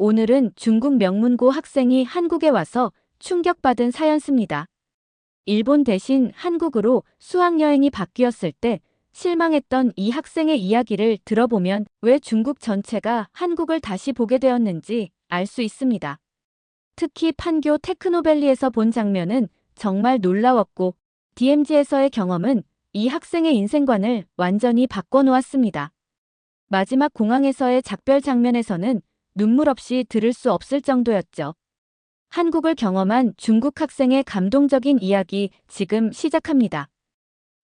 오늘은 중국 명문고 학생이 한국에 와서 충격받은 사연입니다. 일본 대신 한국으로 수학여행이 바뀌었을 때 실망했던 이 학생의 이야기를 들어보면 왜 중국 전체가 한국을 다시 보게 되었는지 알 수 있습니다. 특히 판교 테크노밸리에서 본 장면은 정말 놀라웠고 DMZ에서의 경험은 이 학생의 인생관을 완전히 바꿔놓았습니다. 마지막 공항에서의 작별 장면에서는 눈물 없이 들을 수 없을 정도였죠. 한국을 경험한 중국 학생의 감동적인 이야기 지금 시작합니다.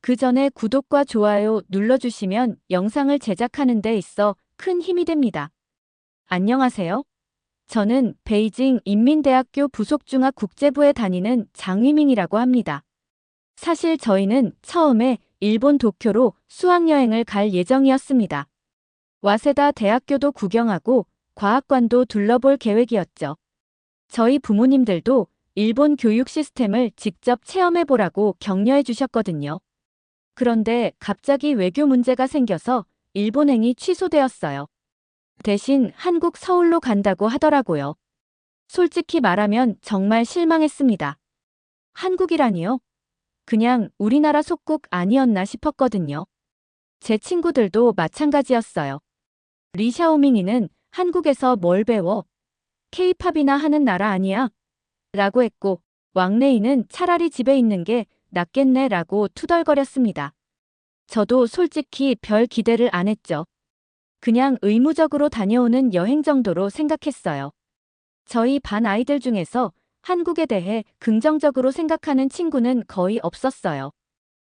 그 전에 구독과 좋아요 눌러주시면 영상을 제작하는 데 있어 큰 힘이 됩니다. 안녕하세요. 저는 베이징 인민대학교 부속중학국제부에 다니는 장휘밍이라고 합니다. 사실 저희는 처음에 일본 도쿄로 수학여행을 갈 예정이었습니다. 와세다 대학교도 구경하고 과학관도 둘러볼 계획이었죠. 저희 부모님들도 일본 교육 시스템을 직접 체험해보라고 격려해 주셨거든요. 그런데 갑자기 외교 문제가 생겨서 일본행이 취소되었어요. 대신 한국 서울로 간다고 하더라고요. 솔직히 말하면 정말 실망했습니다. 한국이라니요? 그냥 우리나라 속국 아니었나 싶었거든요. 제 친구들도 마찬가지였어요. 리샤오밍이는 한국에서 뭘 배워? K-팝이나 하는 나라 아니야? 라고 했고 왕래이는 차라리 집에 있는 게 낫겠네 라고 투덜거렸습니다. 저도 솔직히 별 기대를 안 했죠. 그냥 의무적으로 다녀오는 여행 정도로 생각했어요. 저희 반 아이들 중에서 한국에 대해 긍정적으로 생각하는 친구는 거의 없었어요.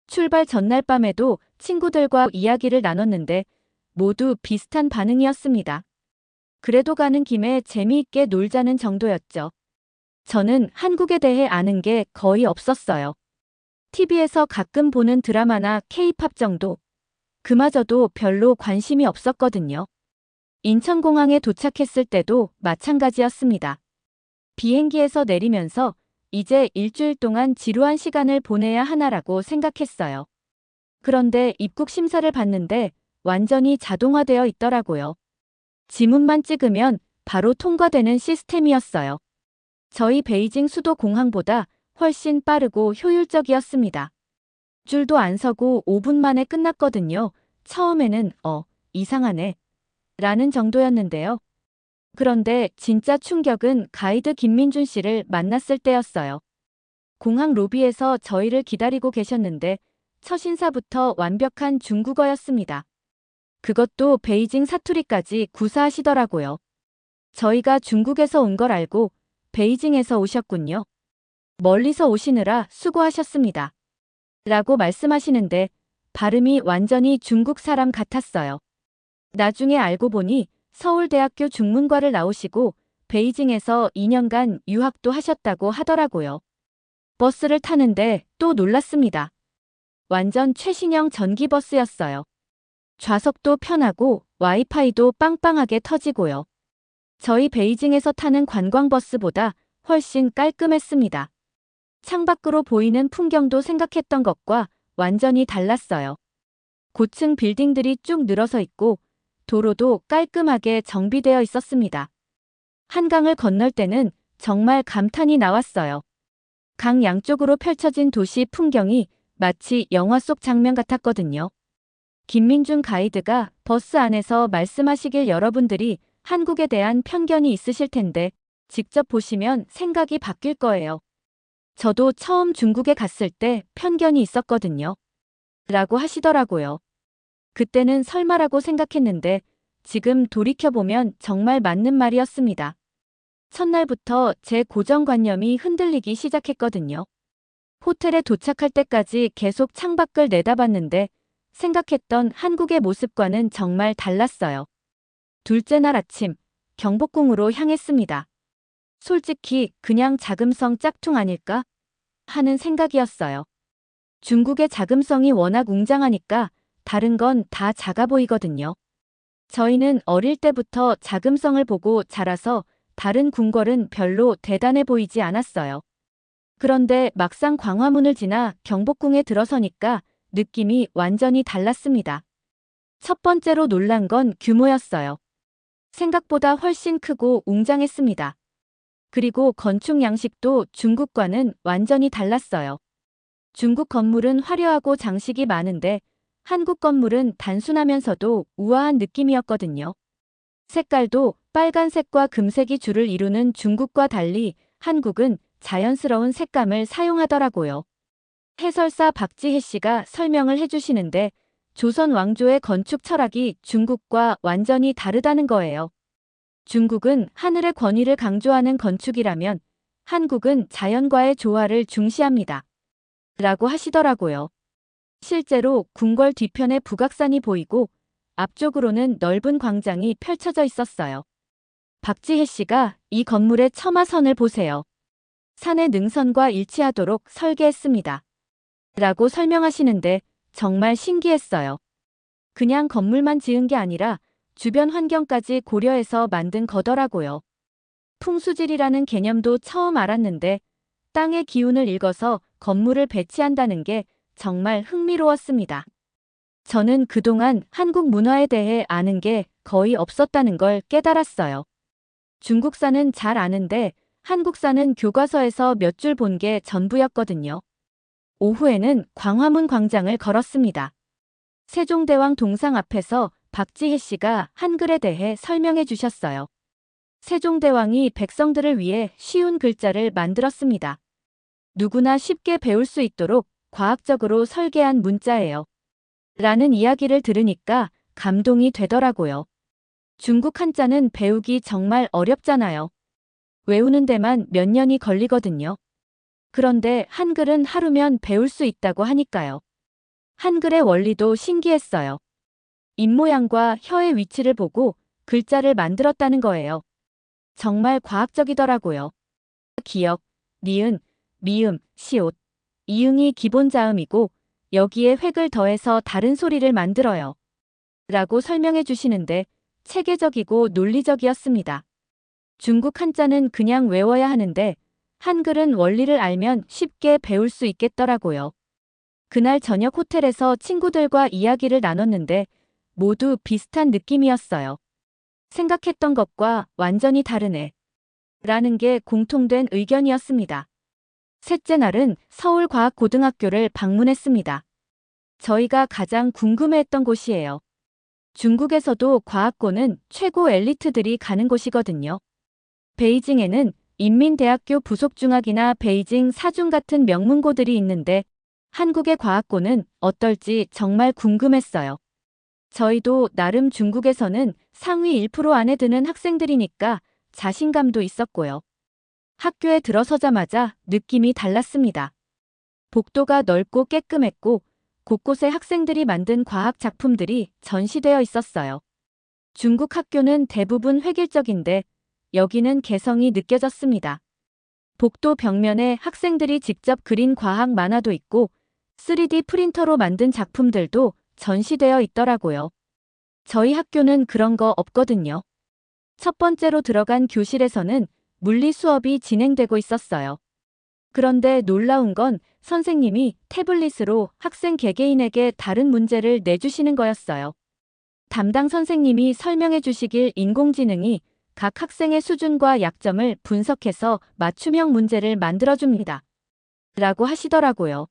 출발 전날 밤에도 친구들과 이야기를 나눴는데 모두 비슷한 반응이었습니다. 그래도 가는 김에 재미있게 놀자는 정도였죠. 저는 한국에 대해 아는 게 거의 없었어요. TV에서 가끔 보는 드라마나 K-팝 정도. 그마저도 별로 관심이 없었거든요. 인천공항에 도착했을 때도 마찬가지였습니다. 비행기에서 내리면서 이제 일주일 동안 지루한 시간을 보내야 하나라고 생각했어요. 그런데 입국 심사를 받는데 완전히 자동화되어 있더라고요. 지문만 찍으면 바로 통과되는 시스템이었어요. 저희 베이징 수도 공항보다 훨씬 빠르고 효율적이었습니다. 줄도 안 서고 5분 만에 끝났거든요. 처음에는 이상하네 라는 정도였는데요. 그런데 진짜 충격은 가이드 김민준 씨를 만났을 때였어요. 공항 로비에서 저희를 기다리고 계셨는데 첫 인사부터 완벽한 중국어였습니다. 그것도 베이징 사투리까지 구사하시더라고요. 저희가 중국에서 온 걸 알고 베이징에서 오셨군요. 멀리서 오시느라 수고하셨습니다. 라고 말씀하시는데 발음이 완전히 중국 사람 같았어요. 나중에 알고 보니 서울대학교 중문과를 나오시고 베이징에서 2년간 유학도 하셨다고 하더라고요. 버스를 타는데 또 놀랐습니다. 완전 최신형 전기버스였어요. 좌석도 편하고 와이파이도 빵빵하게 터지고요. 저희 베이징에서 타는 관광버스보다 훨씬 깔끔했습니다. 창밖으로 보이는 풍경도 생각했던 것과 완전히 달랐어요. 고층 빌딩들이 쭉 늘어서 있고 도로도 깔끔하게 정비되어 있었습니다. 한강을 건널 때는 정말 감탄이 나왔어요. 강 양쪽으로 펼쳐진 도시 풍경이 마치 영화 속 장면 같았거든요. 김민준 가이드가 버스 안에서 말씀하시길 여러분들이 한국에 대한 편견이 있으실 텐데 직접 보시면 생각이 바뀔 거예요. 저도 처음 중국에 갔을 때 편견이 있었거든요. 라고 하시더라고요. 그때는 설마라고 생각했는데 지금 돌이켜보면 정말 맞는 말이었습니다. 첫날부터 제 고정관념이 흔들리기 시작했거든요. 호텔에 도착할 때까지 계속 창밖을 내다봤는데 생각했던 한국의 모습과는 정말 달랐어요. 둘째 날 아침, 경복궁으로 향했습니다. 솔직히 그냥 자금성 짝퉁 아닐까? 하는 생각이었어요. 중국의 자금성이 워낙 웅장하니까 다른 건 다 작아 보이거든요. 저희는 어릴 때부터 자금성을 보고 자라서 다른 궁궐은 별로 대단해 보이지 않았어요. 그런데 막상 광화문을 지나 경복궁에 들어서니까 느낌이 완전히 달랐습니다. 첫 번째로 놀란 건 규모였어요. 생각보다 훨씬 크고 웅장했습니다. 그리고 건축 양식도 중국과는 완전히 달랐어요. 중국 건물은 화려하고 장식이 많은데 한국 건물은 단순하면서도 우아한 느낌이었거든요. 색깔도 빨간색과 금색이 주를 이루는 중국과 달리 한국은 자연스러운 색감을 사용하더라고요. 해설사 박지혜 씨가 설명을 해주시는데 조선 왕조의 건축 철학이 중국과 완전히 다르다는 거예요. 중국은 하늘의 권위를 강조하는 건축이라면 한국은 자연과의 조화를 중시합니다. 라고 하시더라고요. 실제로 궁궐 뒤편에 북악산이 보이고 앞쪽으로는 넓은 광장이 펼쳐져 있었어요. 박지혜 씨가 이 건물의 처마선을 보세요. 산의 능선과 일치하도록 설계했습니다. 라고 설명하시는데 정말 신기했어요. 그냥 건물만 지은 게 아니라 주변 환경까지 고려해서 만든 거더라고요. 풍수질이라는 개념도 처음 알았는데 땅의 기운을 읽어서 건물을 배치한다는 게 정말 흥미로웠습니다. 저는 그동안 한국 문화에 대해 아는 게 거의 없었다는 걸 깨달았어요. 중국사는 잘 아는데 한국사는 교과서에서 몇 줄 본 게 전부였거든요. 오후에는 광화문 광장을 걸었습니다. 세종대왕 동상 앞에서 박지혜 씨가 한글에 대해 설명해 주셨어요. 세종대왕이 백성들을 위해 쉬운 글자를 만들었습니다. 누구나 쉽게 배울 수 있도록 과학적으로 설계한 문자예요. 라는 이야기를 들으니까 감동이 되더라고요. 중국 한자는 배우기 정말 어렵잖아요. 외우는 데만 몇 년이 걸리거든요. 그런데 한글은 하루면 배울 수 있다고 하니까요. 한글의 원리도 신기했어요. 입모양과 혀의 위치를 보고 글자를 만들었다는 거예요. 정말 과학적이더라고요. 기역, 니은, 미음, 시옷, 이응이 기본 자음이고 여기에 획을 더해서 다른 소리를 만들어요. 라고 설명해 주시는데 체계적이고 논리적이었습니다. 중국 한자는 그냥 외워야 하는데 한글은 원리를 알면 쉽게 배울 수 있겠더라고요. 그날 저녁 호텔에서 친구들과 이야기를 나눴는데 모두 비슷한 느낌이었어요. 생각했던 것과 완전히 다르네. 라는 게 공통된 의견이었습니다. 셋째 날은 서울과학고등학교를 방문했습니다. 저희가 가장 궁금해했던 곳이에요. 중국에서도 과학고는 최고 엘리트들이 가는 곳이거든요. 베이징에는 인민대학교 부속중학이나 베이징 사중 같은 명문고들이 있는데 한국의 과학고는 어떨지 정말 궁금했어요. 저희도 나름 중국에서는 상위 1% 안에 드는 학생들이니까 자신감도 있었고요. 학교에 들어서자마자 느낌이 달랐습니다. 복도가 넓고 깨끗했고 곳곳에 학생들이 만든 과학 작품들이 전시되어 있었어요. 중국 학교는 대부분 획일적인데 여기는 개성이 느껴졌습니다. 복도 벽면에 학생들이 직접 그린 과학 만화도 있고 3D 프린터로 만든 작품들도 전시되어 있더라고요. 저희 학교는 그런 거 없거든요. 첫 번째로 들어간 교실에서는 물리 수업이 진행되고 있었어요. 그런데 놀라운 건 선생님이 태블릿으로 학생 개개인에게 다른 문제를 내주시는 거였어요. 담당 선생님이 설명해 주시길 인공지능이 각 학생의 수준과 약점을 분석해서 맞춤형 문제를 만들어줍니다. 라고 하시더라고요.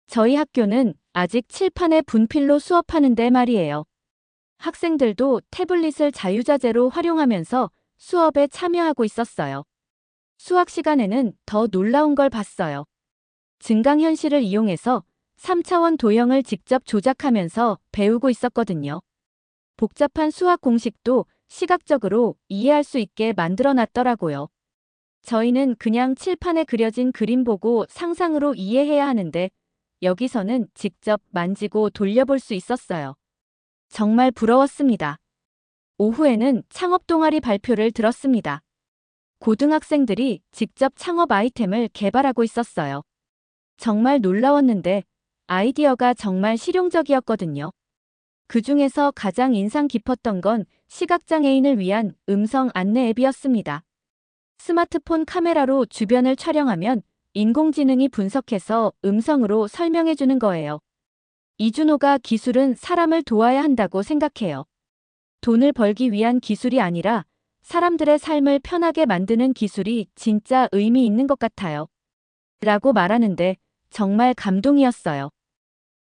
저희 학교는 아직 칠판에 분필로 수업하는데 말이에요. 학생들도 태블릿을 자유자재로 활용하면서 수업에 참여하고 있었어요. 수학 시간에는 더 놀라운 걸 봤어요. 증강현실을 이용해서 3차원 도형을 직접 조작하면서 배우고 있었거든요. 복잡한 수학 공식도 시각적으로 이해할 수 있게 만들어 놨더라고요. 저희는 그냥 칠판에 그려진 그림 보고 상상으로 이해해야 하는데 여기서는 직접 만지고 돌려볼 수 있었어요. 정말 부러웠습니다. 오후에는 창업 동아리 발표를 들었습니다. 고등학생들이 직접 창업 아이템을 개발하고 있었어요. 정말 놀라웠는데 아이디어가 정말 실용적이었거든요. 그 중에서 가장 인상 깊었던 건 시각장애인을 위한 음성 안내 앱이었습니다. 스마트폰 카메라로 주변을 촬영하면 인공지능이 분석해서 음성으로 설명해주는 거예요. 이준호가 기술은 사람을 도와야 한다고 생각해요. 돈을 벌기 위한 기술이 아니라 사람들의 삶을 편하게 만드는 기술이 진짜 의미 있는 것 같아요. 라고 말하는데 정말 감동이었어요.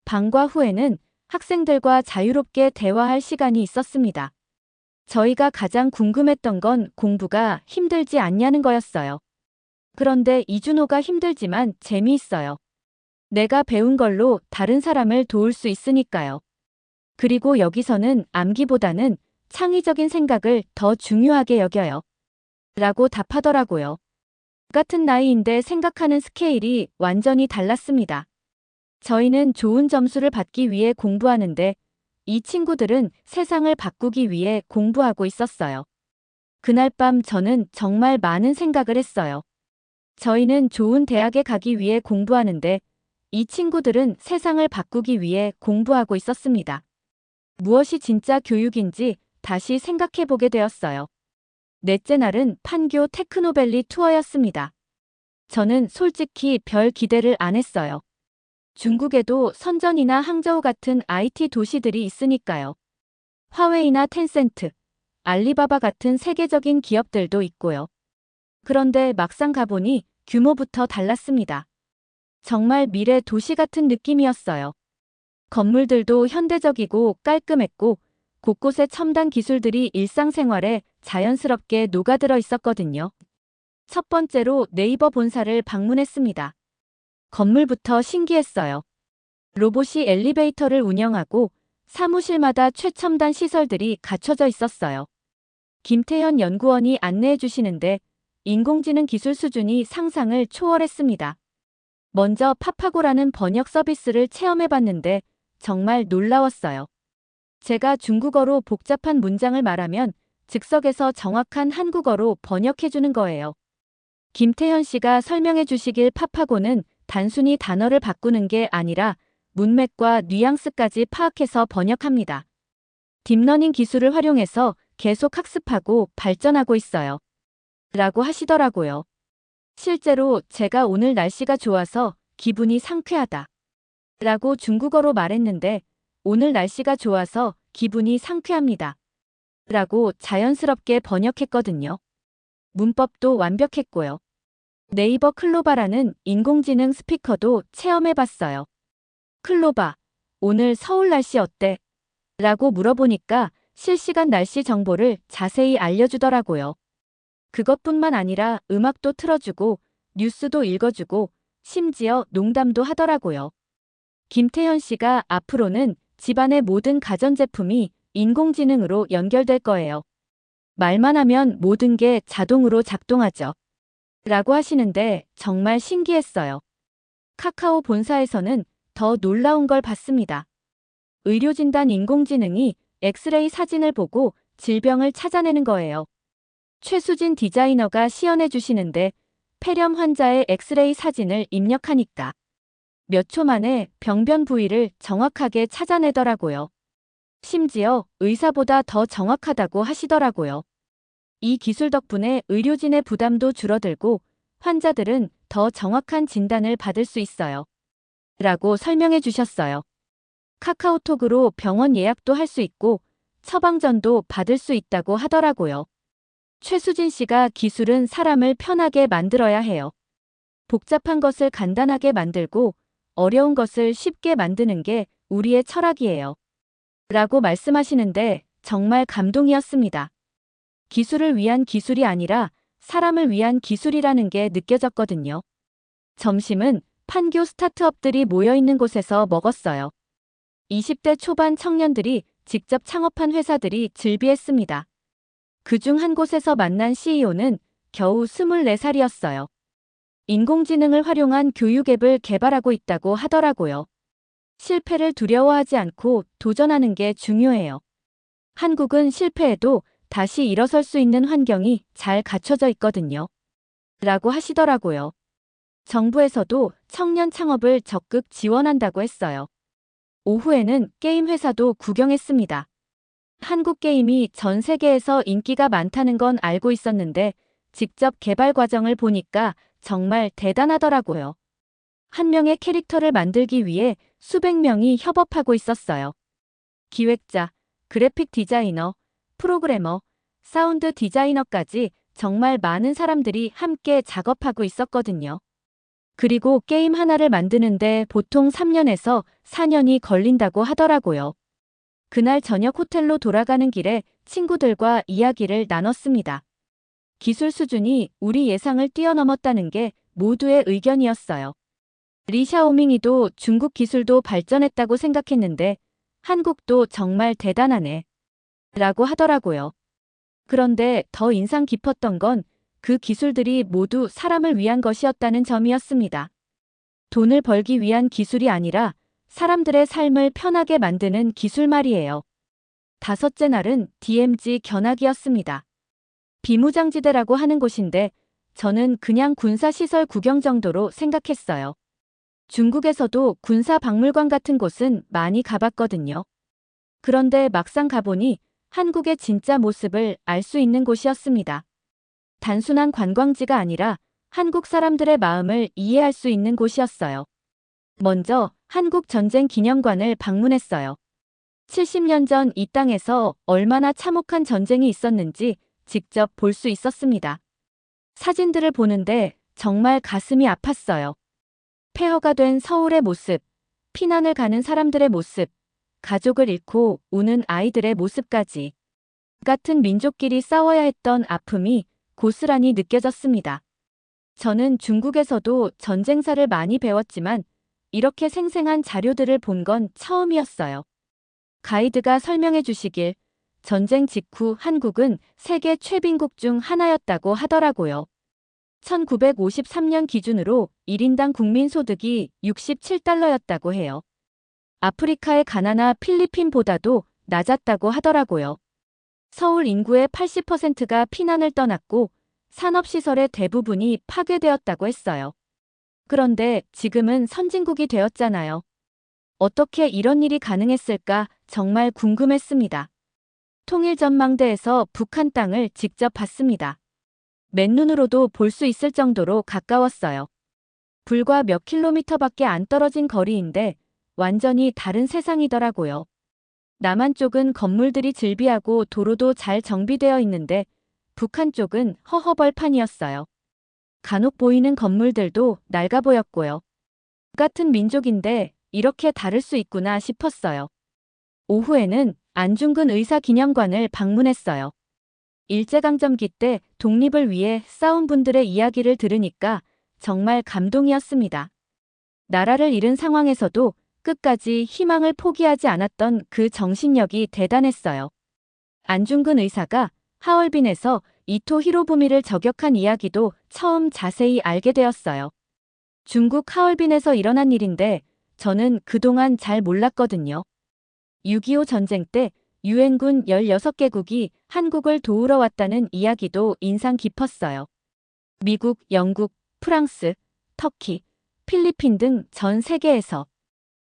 방과 후에는 학생들과 자유롭게 대화할 시간이 있었습니다. 저희가 가장 궁금했던 건 공부가 힘들지 않냐는 거였어요. 그런데 이준호가 힘들지만 재미있어요. 내가 배운 걸로 다른 사람을 도울 수 있으니까요. 그리고 여기서는 암기보다는 창의적인 생각을 더 중요하게 여겨요. 라고 답하더라고요. 같은 나이인데 생각하는 스케일이 완전히 달랐습니다. 저희는 좋은 점수를 받기 위해 공부하는데 이 친구들은 세상을 바꾸기 위해 공부하고 있었어요. 그날 밤 저는 정말 많은 생각을 했어요. 저희는 좋은 대학에 가기 위해 공부하는데 이 친구들은 세상을 바꾸기 위해 공부하고 있었습니다. 무엇이 진짜 교육인지 다시 생각해 보게 되었어요. 넷째 날은 판교 테크노밸리 투어였습니다. 저는 솔직히 별 기대를 안 했어요. 중국에도 선전이나 항저우 같은 IT 도시들이 있으니까요. 화웨이나 텐센트, 알리바바 같은 세계적인 기업들도 있고요. 그런데 막상 가보니 규모부터 달랐습니다. 정말 미래 도시 같은 느낌이었어요. 건물들도 현대적이고 깔끔했고 곳곳에 첨단 기술들이 일상생활에 자연스럽게 녹아들어 있었거든요. 첫 번째로 네이버 본사를 방문했습니다. 건물부터 신기했어요. 로봇이 엘리베이터를 운영하고 사무실마다 최첨단 시설들이 갖춰져 있었어요. 김태현 연구원이 안내해 주시는데 인공지능 기술 수준이 상상을 초월했습니다. 먼저 파파고라는 번역 서비스를 체험해 봤는데 정말 놀라웠어요. 제가 중국어로 복잡한 문장을 말하면 즉석에서 정확한 한국어로 번역해 주는 거예요. 김태현 씨가 설명해 주시길 파파고는 단순히 단어를 바꾸는 게 아니라 문맥과 뉘앙스까지 파악해서 번역합니다. 딥러닝 기술을 활용해서 계속 학습하고 발전하고 있어요. 라고 하시더라고요. 실제로 제가 오늘 날씨가 좋아서 기분이 상쾌하다. 라고 중국어로 말했는데 오늘 날씨가 좋아서 기분이 상쾌합니다. 라고 자연스럽게 번역했거든요. 문법도 완벽했고요. 네이버 클로바라는 인공지능 스피커도 체험해봤어요. 클로바, 오늘 서울 날씨 어때? 라고 물어보니까 실시간 날씨 정보를 자세히 알려주더라고요. 그것뿐만 아니라 음악도 틀어주고 뉴스도 읽어주고 심지어 농담도 하더라고요. 김태현 씨가 앞으로는 집안의 모든 가전제품이 인공지능으로 연결될 거예요. 말만 하면 모든 게 자동으로 작동하죠. 라고 하시는데 정말 신기했어요. 카카오 본사에서는 더 놀라운 걸 봤습니다. 의료진단 인공지능이 엑스레이 사진을 보고 질병을 찾아내는 거예요. 최수진 디자이너가 시연해 주시는데 폐렴 환자의 엑스레이 사진을 입력하니까 몇 초 만에 병변 부위를 정확하게 찾아내더라고요. 심지어 의사보다 더 정확하다고 하시더라고요. 이 기술 덕분에 의료진의 부담도 줄어들고 환자들은 더 정확한 진단을 받을 수 있어요. 라고 설명해 주셨어요. 카카오톡으로 병원 예약도 할 수 있고 처방전도 받을 수 있다고 하더라고요. 최수진 씨가 기술은 사람을 편하게 만들어야 해요. 복잡한 것을 간단하게 만들고 어려운 것을 쉽게 만드는 게 우리의 철학이에요. 라고 말씀하시는데 정말 감동이었습니다. 기술을 위한 기술이 아니라 사람을 위한 기술이라는 게 느껴졌거든요. 점심은 판교 스타트업들이 모여있는 곳에서 먹었어요. 20대 초반 청년들이 직접 창업한 회사들이 즐비했습니다. 그중 한 곳에서 만난 CEO는 겨우 24살이었어요. 인공지능을 활용한 교육 앱을 개발하고 있다고 하더라고요. 실패를 두려워하지 않고 도전하는 게 중요해요. 한국은 실패해도 다시 일어설 수 있는 환경이 잘 갖춰져 있거든요. 라고 하시더라고요. 정부에서도 청년 창업을 적극 지원한다고 했어요. 오후에는 게임 회사도 구경했습니다. 한국 게임이 전 세계에서 인기가 많다는 건 알고 있었는데 직접 개발 과정을 보니까 정말 대단하더라고요. 한 명의 캐릭터를 만들기 위해 수백 명이 협업하고 있었어요. 기획자, 그래픽 디자이너, 프로그래머, 사운드 디자이너까지 정말 많은 사람들이 함께 작업하고 있었거든요. 그리고 게임 하나를 만드는데 보통 3년에서 4년이 걸린다고 하더라고요. 그날 저녁 호텔로 돌아가는 길에 친구들과 이야기를 나눴습니다. 기술 수준이 우리 예상을 뛰어넘었다는 게 모두의 의견이었어요. 리 샤오밍이도 중국 기술도 발전했다고 생각했는데 한국도 정말 대단하네 라고 하더라고요. 그런데 더 인상 깊었던 건 그 기술들이 모두 사람을 위한 것이었다는 점이었습니다. 돈을 벌기 위한 기술이 아니라 사람들의 삶을 편하게 만드는 기술 말이에요. 다섯째 날은 DMZ 견학이었습니다. 비무장지대라고 하는 곳인데 저는 그냥 군사시설 구경 정도로 생각했어요. 중국에서도 군사박물관 같은 곳은 많이 가봤거든요. 그런데 막상 가보니 한국의 진짜 모습을 알 수 있는 곳이었습니다. 단순한 관광지가 아니라 한국 사람들의 마음을 이해할 수 있는 곳이었어요. 먼저 한국 전쟁 기념관을 방문했어요. 70년 전 이 땅에서 얼마나 참혹한 전쟁이 있었는지 직접 볼 수 있었습니다. 사진들을 보는데 정말 가슴이 아팠어요. 폐허가 된 서울의 모습, 피난을 가는 사람들의 모습, 가족을 잃고 우는 아이들의 모습까지. 같은 민족끼리 싸워야 했던 아픔이 고스란히 느껴졌습니다. 저는 중국에서도 전쟁사를 많이 배웠지만 이렇게 생생한 자료들을 본 건 처음이었어요. 가이드가 설명해 주시길 전쟁 직후 한국은 세계 최빈국 중 하나였다고 하더라고요. 1953년 기준으로 1인당 국민소득이 67달러였다고 해요. 아프리카의 가나나 필리핀보다도 낮았다고 하더라고요. 서울 인구의 80%가 피난을 떠났고 산업시설의 대부분이 파괴되었다고 했어요. 그런데 지금은 선진국이 되었잖아요. 어떻게 이런 일이 가능했을까 정말 궁금했습니다. 통일전망대에서 북한 땅을 직접 봤습니다. 맨눈으로도 볼 수 있을 정도로 가까웠어요. 불과 몇 킬로미터밖에 안 떨어진 거리인데 완전히 다른 세상이더라고요. 남한 쪽은 건물들이 즐비하고 도로도 잘 정비되어 있는데 북한 쪽은 허허벌판이었어요. 간혹 보이는 건물들도 낡아 보였고요. 같은 민족인데 이렇게 다를 수 있구나 싶었어요. 오후에는 안중근 의사 기념관을 방문했어요. 일제강점기 때 독립을 위해 싸운 분들의 이야기를 들으니까 정말 감동이었습니다. 나라를 잃은 상황에서도 끝까지 희망을 포기하지 않았던 그 정신력이 대단했어요. 안중근 의사가 하얼빈에서 이토 히로부미를 저격한 이야기도 처음 자세히 알게 되었어요. 중국 하얼빈에서 일어난 일인데 저는 그동안 잘 몰랐거든요. 6.25 전쟁 때 유엔군 16개국이 한국을 도우러 왔다는 이야기도 인상 깊었어요. 미국, 영국, 프랑스, 터키, 필리핀 등 전 세계에서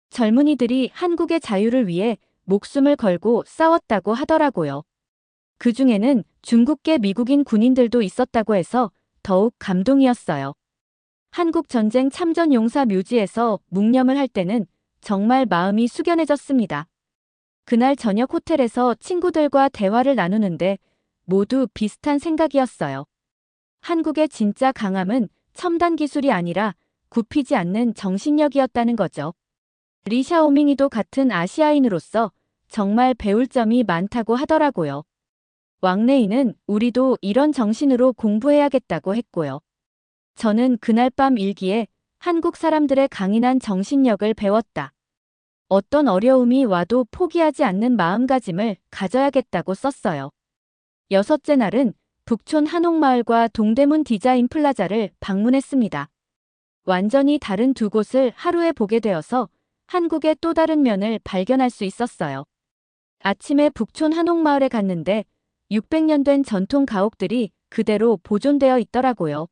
젊은이들이 한국의 자유를 위해 목숨을 걸고 싸웠다고 하더라고요. 그 중에는 중국계 미국인 군인들도 있었다고 해서 더욱 감동이었어요. 한국전쟁 참전용사 묘지에서 묵념을 할 때는 정말 마음이 숙연해졌습니다. 그날 저녁 호텔에서 친구들과 대화를 나누는데 모두 비슷한 생각이었어요. 한국의 진짜 강함은 첨단 기술이 아니라 굽히지 않는 정신력이었다는 거죠. 리 샤오밍이도 같은 아시아인으로서 정말 배울 점이 많다고 하더라고요. 왕래인은 우리도 이런 정신으로 공부해야겠다고 했고요. 저는 그날 밤 일기에 한국 사람들의 강인한 정신력을 배웠다. 어떤 어려움이 와도 포기하지 않는 마음가짐을 가져야겠다고 썼어요. 여섯째 날은 북촌 한옥마을과 동대문 디자인 플라자를 방문했습니다. 완전히 다른 두 곳을 하루에 보게 되어서 한국의 또 다른 면을 발견할 수 있었어요. 아침에 북촌 한옥마을에 갔는데 600년 된 전통 가옥들이 그대로 보존되어 있더라고요.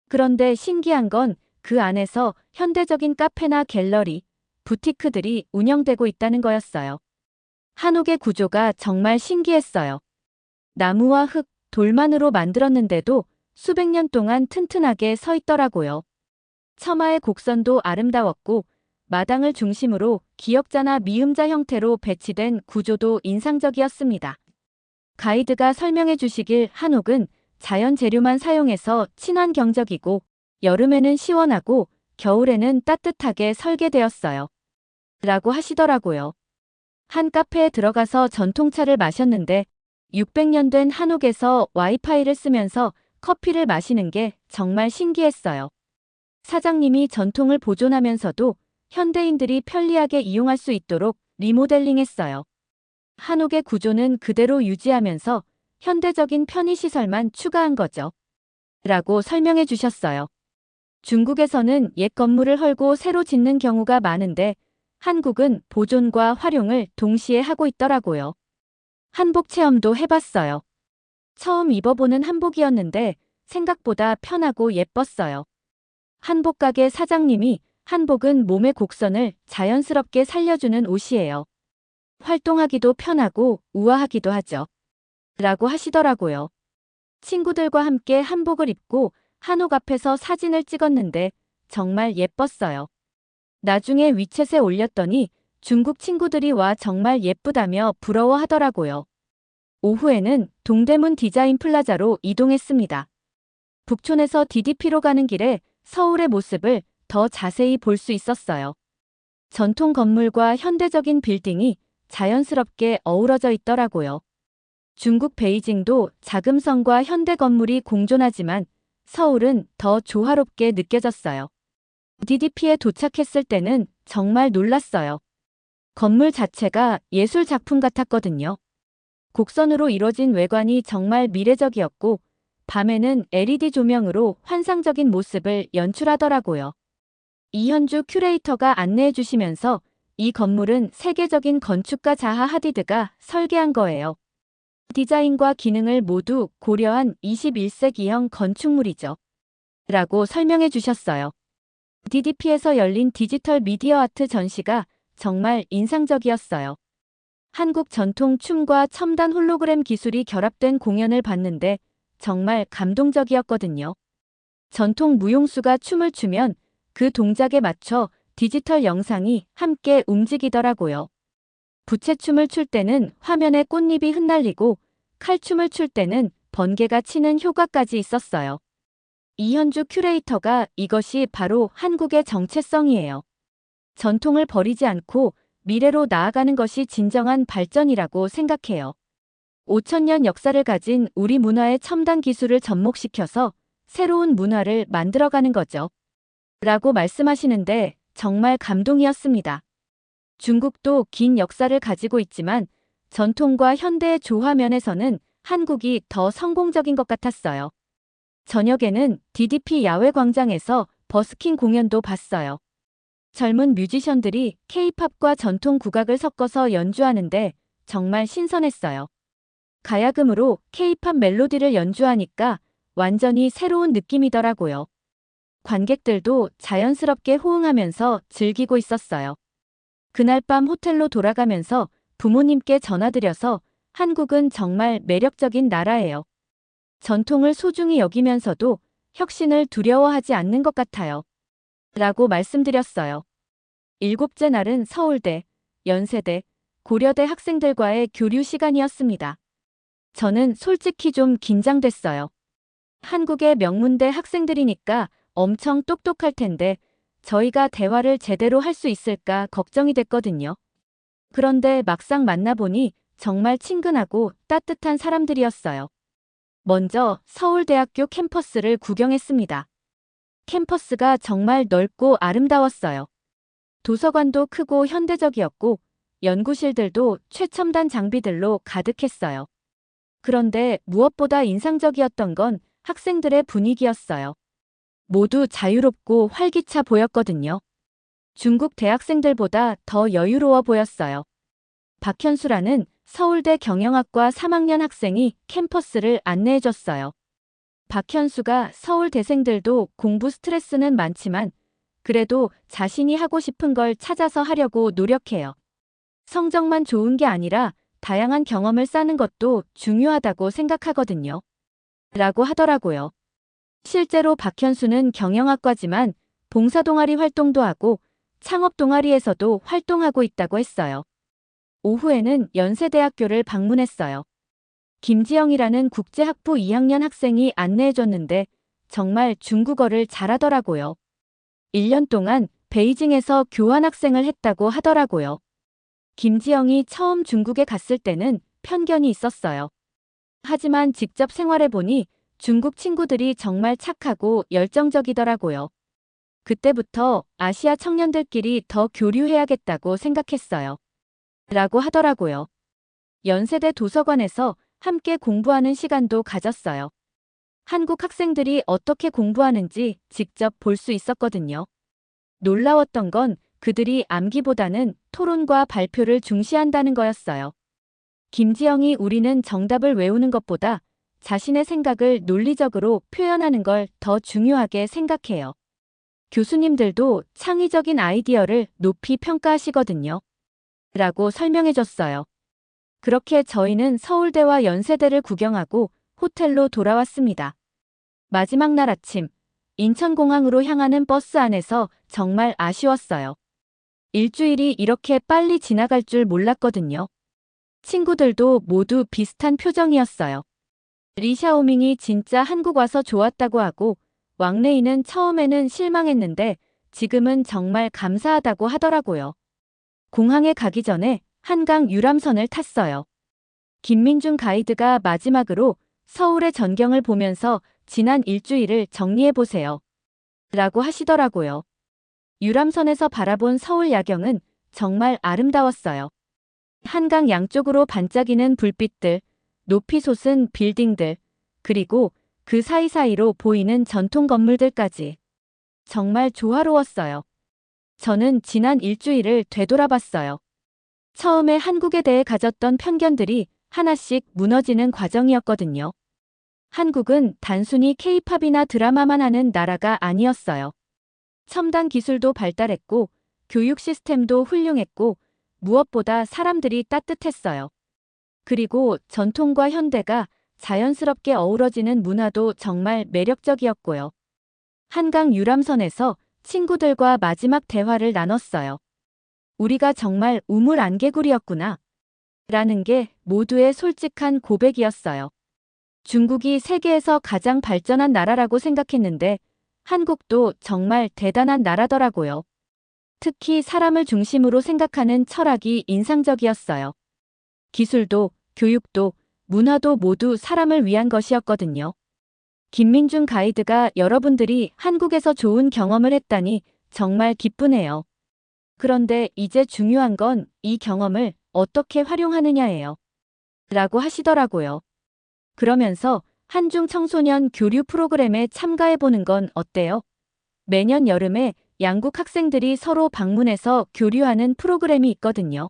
그런데 신기한 건 그 안에서 현대적인 카페나 갤러리, 부티크들이 운영되고 있다는 거였어요. 한옥의 구조가 정말 신기했어요. 나무와 흙, 돌만으로 만들었는데도 수백 년 동안 튼튼하게 서 있더라고요. 처마의 곡선도 아름다웠고 마당을 중심으로 기역자나 미음자 형태로 배치된 구조도 인상적이었습니다. 가이드가 설명해 주시길 한옥은 자연 재료만 사용해서 친환경적이고 여름에는 시원하고 겨울에는 따뜻하게 설계되었어요. 라고 하시더라고요. 한 카페에 들어가서 전통차를 마셨는데 600년 된 한옥에서 와이파이를 쓰면서 커피를 마시는 게 정말 신기했어요. 사장님이 전통을 보존하면서도 현대인들이 편리하게 이용할 수 있도록 리모델링했어요. 한옥의 구조는 그대로 유지하면서 현대적인 편의시설만 추가한 거죠. 라고 설명해 주셨어요. 중국에서는 옛 건물을 헐고 새로 짓는 경우가 많은데 한국은 보존과 활용을 동시에 하고 있더라고요. 한복 체험도 해봤어요. 처음 입어보는 한복이었는데 생각보다 편하고 예뻤어요. 한복 가게 사장님이 한복은 몸의 곡선을 자연스럽게 살려주는 옷이에요. 활동하기도 편하고 우아하기도 하죠. 라고 하시더라고요. 친구들과 함께 한복을 입고 한옥 앞에서 사진을 찍었는데 정말 예뻤어요. 나중에 위챗에 올렸더니 중국 친구들이 와 정말 예쁘다며 부러워하더라고요. 오후에는 동대문 디자인 플라자로 이동했습니다. 북촌에서 DDP로 가는 길에 서울의 모습을 더 자세히 볼 수 있었어요. 전통 건물과 현대적인 빌딩이 자연스럽게 어우러져 있더라고요. 중국 베이징도 자금성과 현대 건물이 공존하지만 서울은 더 조화롭게 느껴졌어요. DDP에 도착했을 때는 정말 놀랐어요. 건물 자체가 예술 작품 같았거든요. 곡선으로 이뤄진 외관이 정말 미래적이었고 밤에는 LED 조명으로 환상적인 모습을 연출하더라고요. 이현주 큐레이터가 안내해 주시면서 이 건물은 세계적인 건축가 자하 하디드가 설계한 거예요. 디자인과 기능을 모두 고려한 21세기형 건축물이죠. 라고 설명해 주셨어요. DDP에서 열린 디지털 미디어 아트 전시가 정말 인상적이었어요. 한국 전통 춤과 첨단 홀로그램 기술이 결합된 공연을 봤는데 정말 감동적이었거든요. 전통 무용수가 춤을 추면 그 동작에 맞춰 디지털 영상이 함께 움직이더라고요. 부채춤을 출 때는 화면에 꽃잎이 흩날리고 칼춤을 출 때는 번개가 치는 효과까지 있었어요. 이현주 큐레이터가 이것이 바로 한국의 정체성이에요. 전통을 버리지 않고 미래로 나아가는 것이 진정한 발전이라고 생각해요. 5,000년 역사를 가진 우리 문화의 첨단 기술을 접목시켜서 새로운 문화를 만들어가는 거죠. 라고 말씀하시는데 정말 감동이었습니다. 중국도 긴 역사를 가지고 있지만 전통과 현대의 조화 면에서는 한국이 더 성공적인 것 같았어요. 저녁에는 DDP 야외 광장에서 버스킹 공연도 봤어요. 젊은 뮤지션들이 K-팝과 전통 국악을 섞어서 연주하는데 정말 신선했어요. 가야금으로 K-팝 멜로디를 연주하니까 완전히 새로운 느낌이더라고요. 관객들도 자연스럽게 호응하면서 즐기고 있었어요. 그날 밤 호텔로 돌아가면서 부모님께 전화드려서 한국은 정말 매력적인 나라예요. 전통을 소중히 여기면서도 혁신을 두려워하지 않는 것 같아요. 라고 말씀드렸어요. 일곱째 날은 서울대, 연세대, 고려대 학생들과의 교류 시간이었습니다. 저는 솔직히 좀 긴장됐어요. 한국의 명문대 학생들이니까 엄청 똑똑할 텐데 저희가 대화를 제대로 할 수 있을까 걱정이 됐거든요. 그런데 막상 만나보니 정말 친근하고 따뜻한 사람들이었어요. 먼저 서울대학교 캠퍼스를 구경했습니다. 캠퍼스가 정말 넓고 아름다웠어요. 도서관도 크고 현대적이었고 연구실들도 최첨단 장비들로 가득했어요. 그런데 무엇보다 인상적이었던 건 학생들의 분위기였어요. 모두 자유롭고 활기차 보였거든요. 중국 대학생들보다 더 여유로워 보였어요. 박현수라는 서울대 경영학과 3학년 학생이 캠퍼스를 안내해줬어요. 박현수가 서울대생들도 공부 스트레스는 많지만 그래도 자신이 하고 싶은 걸 찾아서 하려고 노력해요. 성적만 좋은 게 아니라 다양한 경험을 쌓는 것도 중요하다고 생각하거든요. 라고 하더라고요. 실제로 박현수는 경영학과지만 봉사동아리 활동도 하고 창업동아리에서도 활동하고 있다고 했어요. 오후에는 연세대학교를 방문했어요. 김지영이라는 국제학부 2학년 학생이 안내해줬는데 정말 중국어를 잘하더라고요. 1년 동안 베이징에서 교환학생을 했다고 하더라고요. 김지영이 처음 중국에 갔을 때는 편견이 있었어요. 하지만 직접 생활해보니 중국 친구들이 정말 착하고 열정적이더라고요. 그때부터 아시아 청년들끼리 더 교류해야겠다고 생각했어요. 라고 하더라고요. 연세대 도서관에서 함께 공부하는 시간도 가졌어요. 한국 학생들이 어떻게 공부하는지 직접 볼 수 있었거든요. 놀라웠던 건 그들이 암기보다는 토론과 발표를 중시한다는 거였어요. 김지영이 우리는 정답을 외우는 것보다 자신의 생각을 논리적으로 표현하는 걸 더 중요하게 생각해요. 교수님들도 창의적인 아이디어를 높이 평가하시거든요. 라고 설명해줬어요. 그렇게 저희는 서울대와 연세대를 구경하고 호텔로 돌아왔습니다. 마지막 날 아침, 인천공항으로 향하는 버스 안에서 정말 아쉬웠어요. 일주일이 이렇게 빨리 지나갈 줄 몰랐거든요. 친구들도 모두 비슷한 표정이었어요. 리샤오밍이 진짜 한국 와서 좋았다고 하고 왕레이는 처음에는 실망했는데 지금은 정말 감사하다고 하더라고요. 공항에 가기 전에 한강 유람선을 탔어요. 김민중 가이드가 마지막으로 서울의 전경을 보면서 지난 일주일을 정리해보세요. 라고 하시더라고요. 유람선에서 바라본 서울 야경은 정말 아름다웠어요. 한강 양쪽으로 반짝이는 불빛들, 높이 솟은 빌딩들, 그리고 그 사이사이로 보이는 전통 건물들까지. 정말 조화로웠어요. 저는 지난 일주일을 되돌아봤어요. 처음에 한국에 대해 가졌던 편견들이 하나씩 무너지는 과정이었거든요. 한국은 단순히 K-팝이나 드라마만 하는 나라가 아니었어요. 첨단 기술도 발달했고, 교육 시스템도 훌륭했고, 무엇보다 사람들이 따뜻했어요. 그리고 전통과 현대가 자연스럽게 어우러지는 문화도 정말 매력적이었고요. 한강 유람선에서 친구들과 마지막 대화를 나눴어요. 우리가 정말 우물 안개구리였구나. 라는 게 모두의 솔직한 고백이었어요. 중국이 세계에서 가장 발전한 나라라고 생각했는데 한국도 정말 대단한 나라더라고요. 특히 사람을 중심으로 생각하는 철학이 인상적이었어요. 기술도, 교육도, 문화도 모두 사람을 위한 것이었거든요. 김민중 가이드가 여러분들이 한국에서 좋은 경험을 했다니 정말 기쁘네요. 그런데 이제 중요한 건 이 경험을 어떻게 활용하느냐예요. 라고 하시더라고요. 그러면서 한중 청소년 교류 프로그램에 참가해보는 건 어때요? 매년 여름에 양국 학생들이 서로 방문해서 교류하는 프로그램이 있거든요.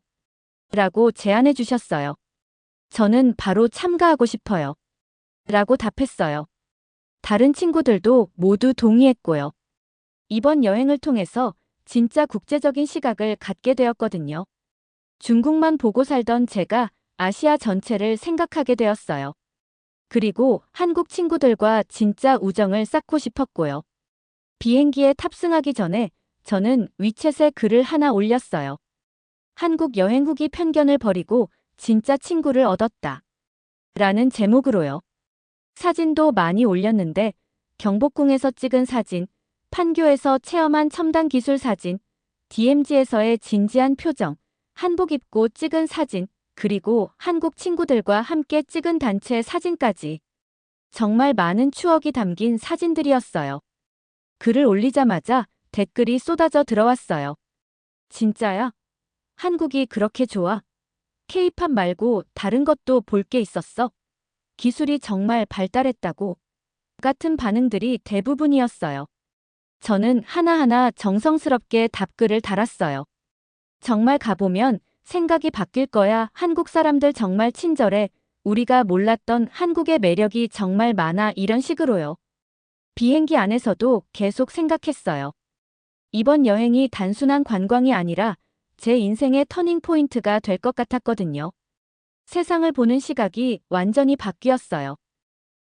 라고 제안해 주셨어요. 저는 바로 참가하고 싶어요. 라고 답했어요. 다른 친구들도 모두 동의했고요. 이번 여행을 통해서 진짜 국제적인 시각을 갖게 되었거든요. 중국만 보고 살던 제가 아시아 전체를 생각하게 되었어요. 그리고 한국 친구들과 진짜 우정을 쌓고 싶었고요. 비행기에 탑승하기 전에 저는 위챗에 글을 하나 올렸어요. 한국 여행 후기 편견을 버리고 진짜 친구를 얻었다. 라는 제목으로요. 사진도 많이 올렸는데 경복궁에서 찍은 사진, 판교에서 체험한 첨단 기술 사진, DMZ에서의 진지한 표정, 한복 입고 찍은 사진, 그리고 한국 친구들과 함께 찍은 단체 사진까지. 정말 많은 추억이 담긴 사진들이었어요. 글을 올리자마자 댓글이 쏟아져 들어왔어요. 진짜야? 한국이 그렇게 좋아? K-팝 말고 다른 것도 볼 게 있었어? 기술이 정말 발달했다고? 같은 반응들이 대부분이었어요. 저는 하나하나 정성스럽게 답글을 달았어요. 정말 가보면 생각이 바뀔 거야. 한국 사람들 정말 친절해. 우리가 몰랐던 한국의 매력이 정말 많아. 이런 식으로요. 비행기 안에서도 계속 생각했어요. 이번 여행이 단순한 관광이 아니라 제 인생의 터닝 포인트가 될 것 같았거든요. 세상을 보는 시각이 완전히 바뀌었어요.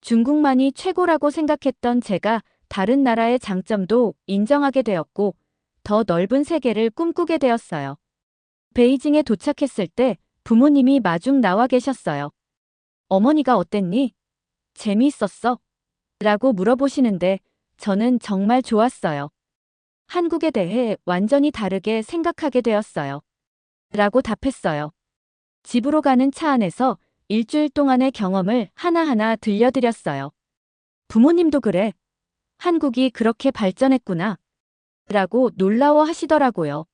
중국만이 최고라고 생각했던 제가 다른 나라의 장점도 인정하게 되었고 더 넓은 세계를 꿈꾸게 되었어요. 베이징에 도착했을 때 부모님이 마중 나와 계셨어요. 어머니가 어땠니? 재미있었어? 라고 물어보시는데 저는 정말 좋았어요. 한국에 대해 완전히 다르게 생각하게 되었어요. 라고 답했어요. 집으로 가는 차 안에서 일주일 동안의 경험을 하나하나 들려드렸어요. 부모님도 그래. 한국이 그렇게 발전했구나. 라고 놀라워 하시더라고요.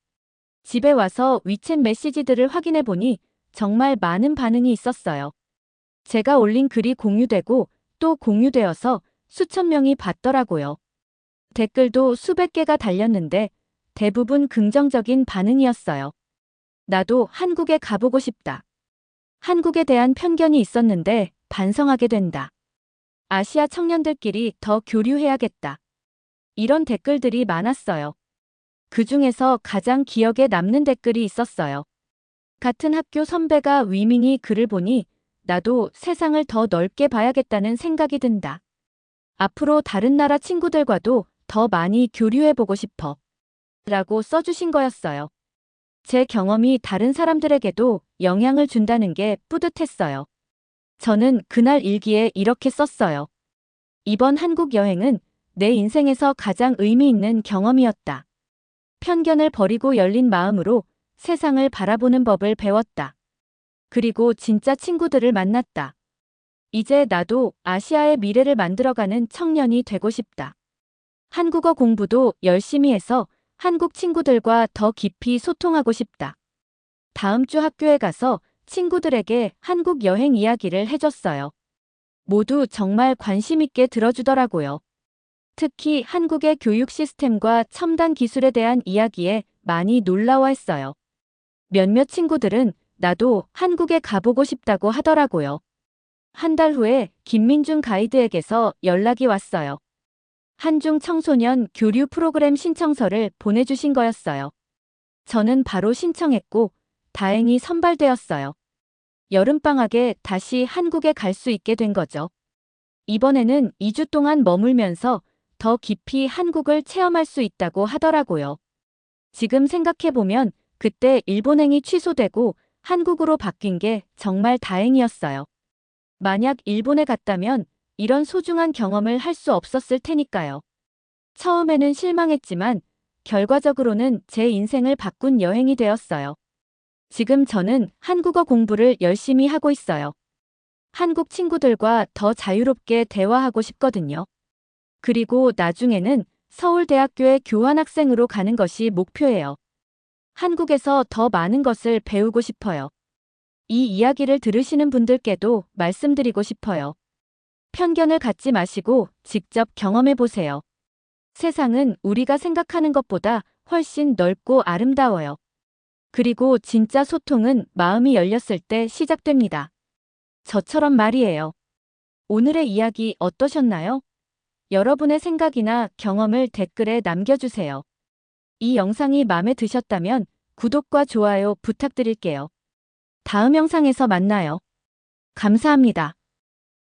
집에 와서 위챗 메시지들을 확인해 보니 정말 많은 반응이 있었어요. 제가 올린 글이 공유되고 또 공유되어서 수천 명이 봤더라고요. 댓글도 수백 개가 달렸는데 대부분 긍정적인 반응이었어요. 나도 한국에 가보고 싶다. 한국에 대한 편견이 있었는데 반성하게 된다. 아시아 청년들끼리 더 교류해야겠다. 이런 댓글들이 많았어요. 그 중에서 가장 기억에 남는 댓글이 있었어요. 같은 학교 선배가 위밍이 글을 보니 나도 세상을 더 넓게 봐야겠다는 생각이 든다. 앞으로 다른 나라 친구들과도 더 많이 교류해보고 싶어. 라고 써주신 거였어요. 제 경험이 다른 사람들에게도 영향을 준다는 게 뿌듯했어요. 저는 그날 일기에 이렇게 썼어요. 이번 한국 여행은 내 인생에서 가장 의미 있는 경험이었다. 편견을 버리고 열린 마음으로 세상을 바라보는 법을 배웠다. 그리고 진짜 친구들을 만났다. 이제 나도 아시아의 미래를 만들어가는 청년이 되고 싶다. 한국어 공부도 열심히 해서 한국 친구들과 더 깊이 소통하고 싶다. 다음 주 학교에 가서 친구들에게 한국 여행 이야기를 해줬어요. 모두 정말 관심 있게 들어주더라고요. 특히 한국의 교육 시스템과 첨단 기술에 대한 이야기에 많이 놀라워했어요. 몇몇 친구들은 나도 한국에 가보고 싶다고 하더라고요. 한 달 후에 김민중 가이드에게서 연락이 왔어요. 한중 청소년 교류 프로그램 신청서를 보내주신 거였어요. 저는 바로 신청했고 다행히 선발되었어요. 여름방학에 다시 한국에 갈 수 있게 된 거죠. 이번에는 2주 동안 머물면서 더 깊이 한국을 체험할 수 있다고 하더라고요. 지금 생각해보면 그때 일본행이 취소되고 한국으로 바뀐 게 정말 다행이었어요. 만약 일본에 갔다면 이런 소중한 경험을 할 수 없었을 테니까요. 처음에는 실망했지만 결과적으로는 제 인생을 바꾼 여행이 되었어요. 지금 저는 한국어 공부를 열심히 하고 있어요. 한국 친구들과 더 자유롭게 대화하고 싶거든요. 그리고 나중에는 서울대학교에 교환학생으로 가는 것이 목표예요. 한국에서 더 많은 것을 배우고 싶어요. 이 이야기를 들으시는 분들께도 말씀드리고 싶어요. 편견을 갖지 마시고 직접 경험해 보세요. 세상은 우리가 생각하는 것보다 훨씬 넓고 아름다워요. 그리고 진짜 소통은 마음이 열렸을 때 시작됩니다. 저처럼 말이에요. 오늘의 이야기 어떠셨나요? 여러분의 생각이나 경험을 댓글에 남겨주세요. 이 영상이 마음에 드셨다면 구독과 좋아요 부탁드릴게요. 다음 영상에서 만나요. 감사합니다.